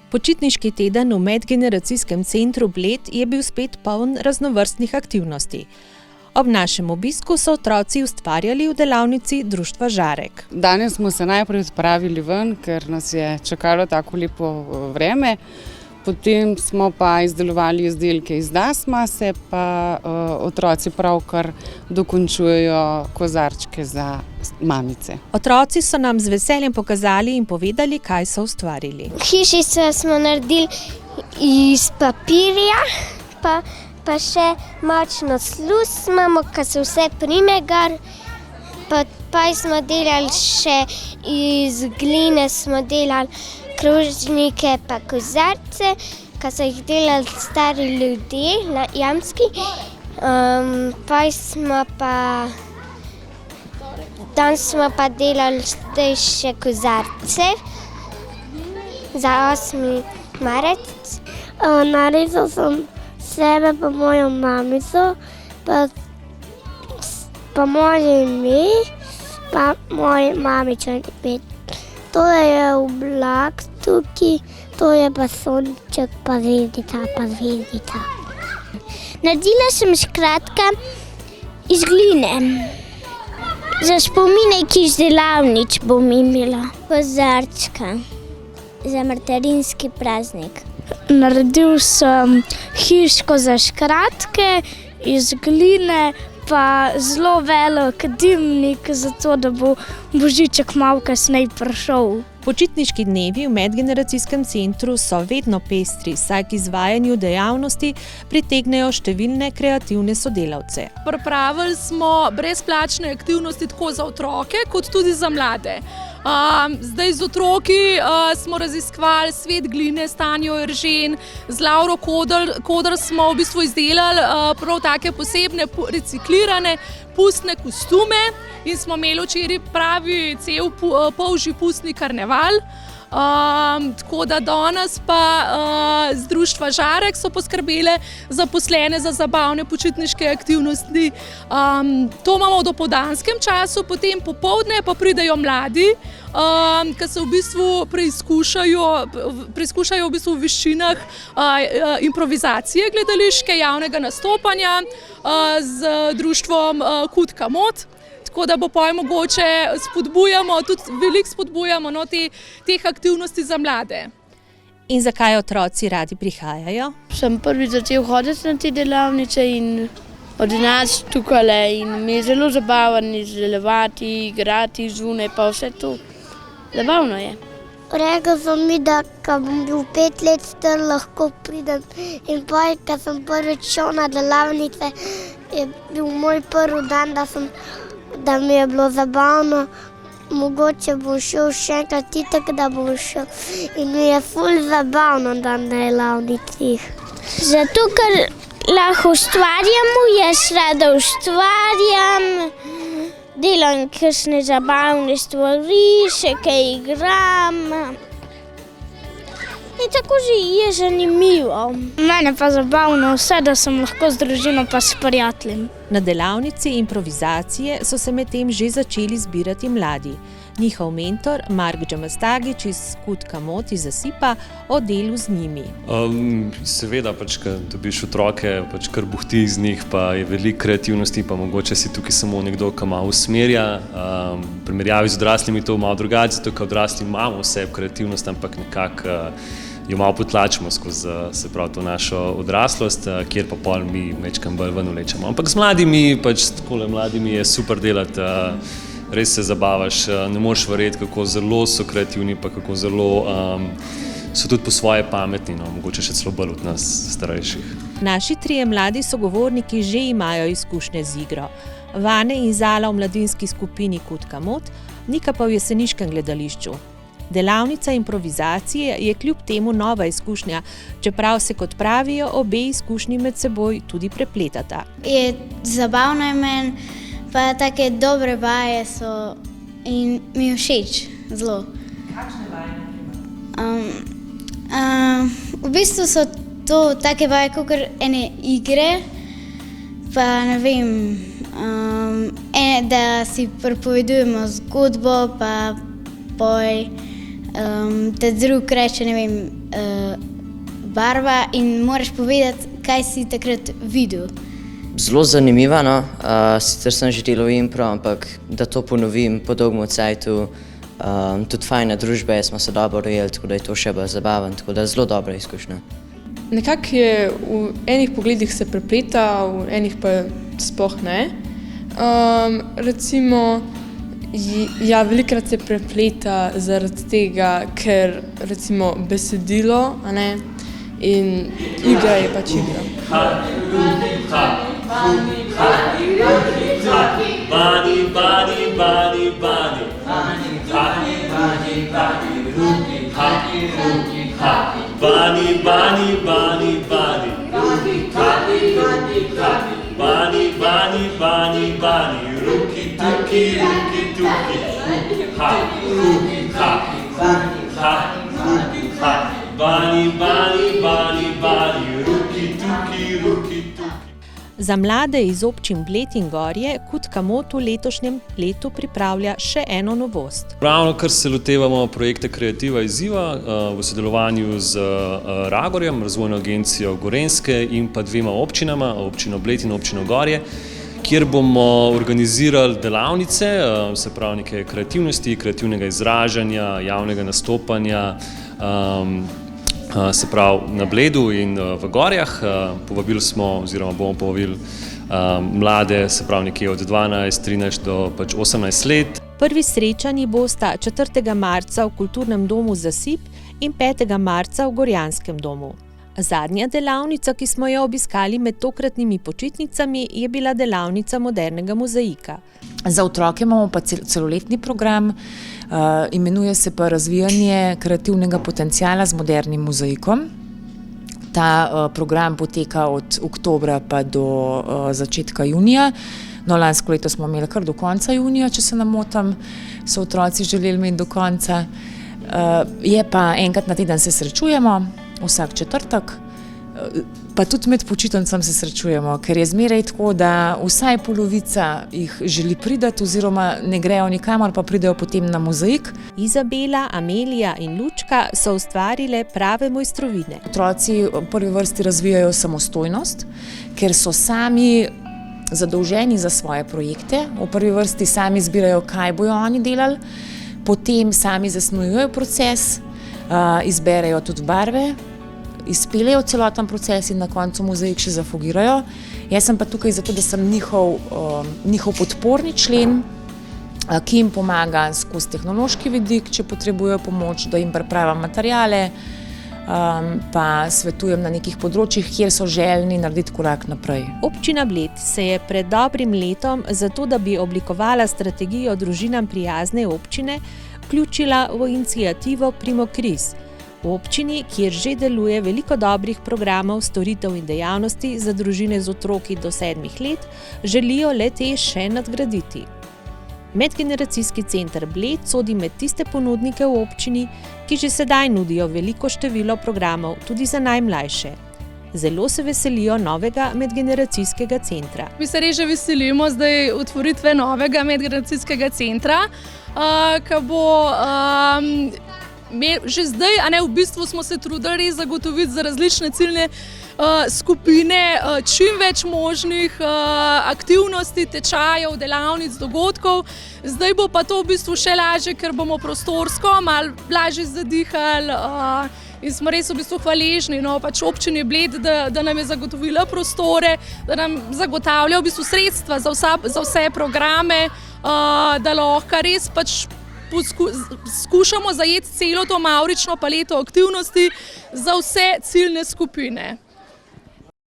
Počitniški teden v medgeneracijskem centru Bled je bil spet poln raznovrstnih aktivnosti. Ob našem obisku so otroci ustvarjali v delavnici društva Žarek. Danes smo se najprej odpravili ven, ker nas je čakalo tako lepo vreme. Potem smo pa izdelovali izdelke iz dasmase, pa otroci pravkar dokončujejo kozarčke za mamice. Otroci so nam z veseljem pokazali in povedali, kaj so ustvarili. Hišice smo naredili iz papirja, pa še močno sluz imamo, ko se vse prime gor. Pa smo delali še iz gline, smo delali krožnike pa kozarce, ko so jih delali stari ljudje, jamski. Danes smo pa delali zdaj še kozarce za 8. marec. Naredil sem sebe pa mojo mamico, pa moje ime, pa moj mamičin ime. To je oblak tukaj, to je pa sonček, pa zvezdica. Naredila sem škratka iz gline. Za spominek iz delavnic bom imela. Kozarčka za martarinski praznik. Naredil sem hiško za škratke iz gline, pa zelo velik dimnik, zato da bo Božiček malo kasneje prišel. Počitniški dnevi v medgeneracijskem centru so vedno pestri, saj k izvajanju dejavnosti pritegnejo številne kreativne sodelavce. Pripravili smo brezplačne aktivnosti tako za otroke, kot tudi za mlade. Zdaj z otroki smo raziskovali svet gline s Tanjo Eržen, z Lauro Kodr smo v bistvu izdelali prav take posebne reciklirane pustne kostume in smo imeli včeraj pravi cel polži pustni karneval. Tako da danes pa z društva Žarek so poskrbele zaposlene za zabavne počitniške aktivnosti. To imamo v dopoldanskem času, potem popoldne pa pridejo mladi, ki se v bistvu preizkušajo v bistvu v veščinah improvizacije gledališke, javnega nastopanja z društvom Kutka Mod. Tako da bo mogoče veliko spodbujamo teh aktivnosti za mlade. In zakaj otroci radi prihajajo? Sem prvič začel hoditi na te delavnice in odnaš tukaj in mi je zelo zabavno izdelovati, igrati zunaj, pa vse to. Zabavno je. Rekel sem mi, da ko bom bil 5 let star, lahko pridem. In potem, ko sem prvič šel na delavnice, je bil moj prvi dan, da mi je bilo zabavno. Mogoče bom šel še enkrat itak, da bom šel. In mi je ful zabavno na delavnicah. Zato, ker lahko ustvarjamo, jaz rada ustvarjam. Delam kakšne zabavne stvari, še kaj igram. In tako že je zanimivo. Mene pa zabavno vse, da sem lahko z družino pa s prijateljem. Na delavnici improvizacije so se medtem že začeli zbirati mladi. Njihov mentor, Mark Džamastagič iz Kutka Mod iz Zasipa, o delu z njimi. Seveda, ko dobiš otroke, kar buhti iz njih, pa je veliko kreativnosti, pa mogoče si tukaj samo nekdo, ki malo usmerja. V primerjavi z odraslimi to malo drugače, zato ker odrasli imamo vse kreativnost, ampak nekako jo malo potlačimo skozi to našo odraslost, kjer pa pol mi mečkam bolj ven vlečemo. Ampak z mladimi je super delati. Res se zabavaš, ne moreš verjeti, kako zelo so kreativni, pa kako zelo so tudi po svoje pametni, mogoče še celo bolj od nas starejših. Naši 3 mladi sogovorniki že imajo izkušnje z igro. Vane in Zala v mladinski skupini Kutka Mod, Nika pa v jeseniškem gledališču. Delavnica improvizacije je kljub temu nova izkušnja, čeprav se, kot pravijo, obe izkušnji med seboj tudi prepletata. Je zabavno je meni, pa take dobre vaje so in mi všeč zelo. Kakšne vaje? V bistvu so to take vaje, kakor ene igre, pa ne vem, da si pripovedujemo zgodbo, pa te drug reče, ne vem, barva in moraš povedati, kaj si takrat videl. Zelo zanimiva, no. Sicer sem že delal impro, ampak da to ponovim po dolgem cajtu, tudi fajna družba je, smo se dobro dojeli, tako da je to še bolj zabaven, tako da zelo dobra izkušnja. Nekako je v enih pogledih se prepleta, v enih pa sploh ne. Recimo, ja, velikokrat se prepleta zaradi tega, ker recimo besedilo, a ne, in igra je pač igra. Za mlade iz občin Bled in Gorje Kutka Mot v letošnjem letu pripravlja še eno novost. Ravno kar se lotevamo projekta Kreativa izziva v sodelovanju z Ragorjem, Razvojno agencijo Gorenjske in pa dvema občinama, občino Bled in občino Gorje, kjer bomo organizirali delavnice, se pravi neke kreativnosti, kreativnega izražanja, javnega nastopanja, se pravi na Bledu in v Gorjah. Povabili smo oziroma bomo povabili mlade, se pravi nekje od 12, 13 do pač 18 let. Prvi srečanji bosta 4. marca v Kulturnem domu Zasip in 5. marca v Gorjanskem domu. Zadnja delavnica, ki smo jo obiskali med tokratnimi počitnicami, je bila delavnica modernega mozaika. Za otroke imamo pa celoletni program, imenuje se pa Razvijanje kreativnega potenciala z modernim mozaikom. Ta program poteka od oktobra pa do začetka junija. No, lansko leto smo imeli kar do konca junija, če se ne motim, so otroci želeli imeti do konca. Je pa enkrat na teden se srečujemo, vsak četrtek, pa tudi med počitnicami se srečujemo, ker je zmeraj tako, da vsaj polovica jih želi priti oziroma ne grejo nikamor, pa pridejo potem na mozaik. Izabela, Amelija in Lučka so ustvarile prave mojstrovine. Otroci v prvi vrsti razvijajo samostojnost, ker so sami zadolženi za svoje projekte, v prvi vrsti sami izbirajo, kaj bojo oni delali, potem sami zasnujujejo proces, izberejo tudi barve, izpeljejo celoten proces in na koncu mozaik še zafugirajo. Jaz sem pa tukaj zato, da sem njihov podporni člen, ki jim pomaga skozi tehnološki vidik, če potrebujejo pomoč, da jim pripravim materiale, pa svetujem na nekih področjih, kjer so željni narediti korak naprej. Občina Bled se je pred dobrim letom, zato da bi oblikovala strategijo družinam prijazne občine, vključila v iniciativo Primokris. V občini, kjer že deluje veliko dobrih programov, storitev in dejavnosti za družine z otroki do 7 let, želijo le-te še nadgraditi. Medgeneracijski center Bled sodi med tiste ponudnike v občini, ki že sedaj nudijo veliko število programov tudi za najmlajše. Zelo se veselijo novega medgeneracijskega centra. Mi se res že veselimo zdaj otvoritve novega medgeneracijskega centra, ki bo že zdaj, a ne, v bistvu smo se trudili res zagotoviti za različne ciljne skupine čim več možnih aktivnosti, tečajev, delavnic, dogodkov. Zdaj bo pa to v bistvu še lažje, ker bomo prostorsko malo lažje zadihali in smo res v bistvu hvaležni pač občini Bled, da nam je zagotovila prostore, da nam zagotavlja v bistvu sredstva za vse programe, da lahko res pač skušamo zajeti celo to mavrično paleto aktivnosti za vse ciljne skupine.